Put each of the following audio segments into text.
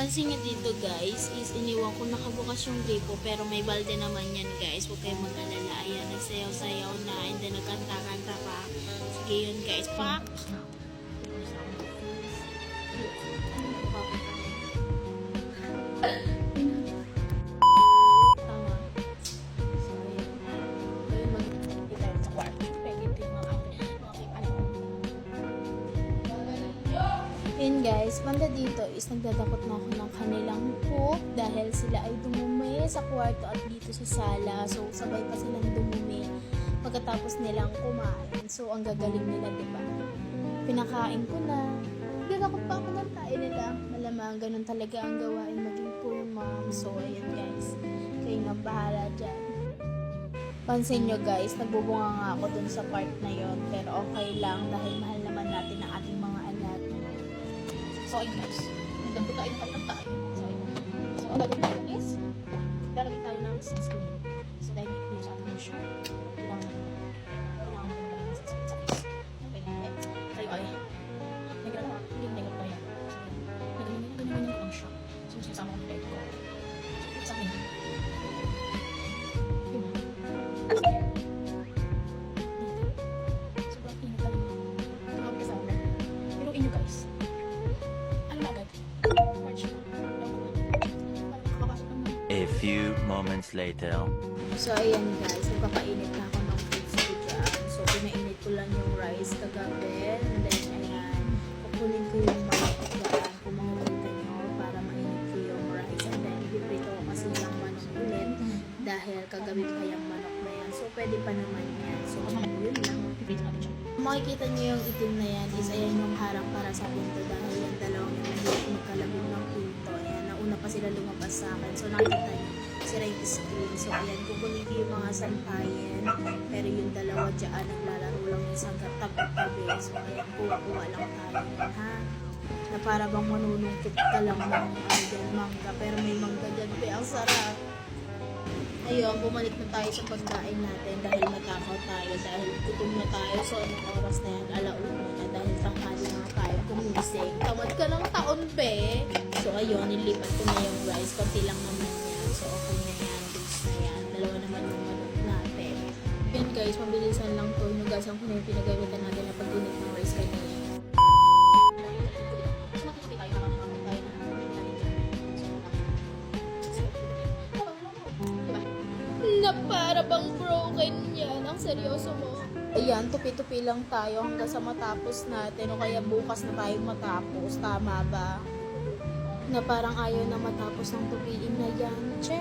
Pansin nyo dito guys, is iniwan ko nakabukas yung gripo pero may balde naman yan guys. Huwag kayong mag-alala. Ayan, nagsayaw-sayaw na and then nagkanta-kanta pa. Sige yun guys. Pak! Yun guys, banda dito is nagdadakot na ako ng kanilang poop dahil sila ay dumumi sa kwarto at dito sa sala. So, sabay pa silang dumumi pagkatapos nilang kumain. So, ang gagaling nila, diba? Pinakain ko na. Nagdadakot pa ako ng tayo nila. Malamang ganun talaga ang gawain maging poor mom. So, ayan guys. Kayo nang bahala dyan. Pansin nyo guys, nagbubunga nga ako dun sa part na yon, pero okay lang dahil mahal naman natin ang ating mga anak. So, ayun guys. Nagdampo tayo ng tayo. So, ayun. So, ang gagawin natin is, lalagay tayo ng sunscreen. So, dahil yung sa ating show, kailangan natin ng sunscreen sa face. Okay, tayo ay, nagdala, hindi ko tayo. Nagdala ang show. So, sinasama ko yung leg ko. Sa akin. Yun. Sobrang init tayo. Tumawag ka sa akin. Pero inyo guys, a few moments later. So, ayan guys, nagpapainit na ako ng foods ko dyan. So, pinainit ko lang yung rice kagabi. And then, ayan, kukunin ko yung mga dyan kung makikita nyo para mainit ko yung rice. And then, ipiprito ko kasi yung manok ulit dahil kagabi pa yung manok na yan. So, pwede pa naman yan. So, yun lang. Makikita nyo yung itim na yan is ayan yung harang para sa pinto dahil yung dalawang yung mahirap magkalabog ng pinto. Ayan, nauna pa sila lumabas sa akin. So, nakita nyo, sira yung screen. So, ayan, kukunin ko yung mga sampayan. Pero yung dalawa dyan, naglalaro lang yung isang tabi-tabi. So, ayan, kuha-kuha lang tayo. Ha? Na para bang manunungkit ka lang ng mangga. Pero may mangga dyan. Kaya ang sarap. Ayun, bumalik na tayo sa pagkain natin dahil matakaw tayo, dahil gutom na tayo. So, anong oras na yan? Alauna na dahil tanghali na tayo kumising. Tamad ka ng taon, be! So, ayun, nilipat ko na yung rice. Konti lang naman yan. So, okay na yan. Base na yan. Dalawa naman yung manok natin. Yan guys, mabilisan lang to. Hinugasan ko na yung pinagamitan natin na pag-init ng rice kanina. Na para bang broken yan. Ang seryoso mo. Ayan, tupi-tupi lang tayo hanggang sa matapos natin o kaya bukas na tayo matapos. Tama ba? Na parang ayaw na matapos ng tupiin na yan. Che?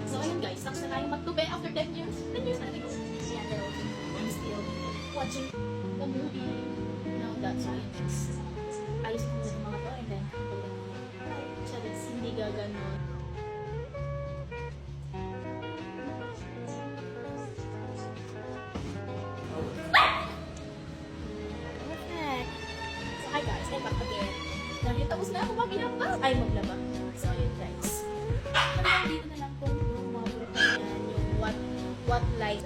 So, ayun guys, tapos na tayo magtube after 10 years. 10 years na ago. Yeah, pero I'm still watching the movie. Now, that's why ayos ko sa mga to and then siya, hindi gaganon. Hi guys, I'm back again. Dahil tapos na ako maglaba. Ay, maglaba. So, ayun guys. Hanggang dito na lang po yung mga product na yan. Yung what light.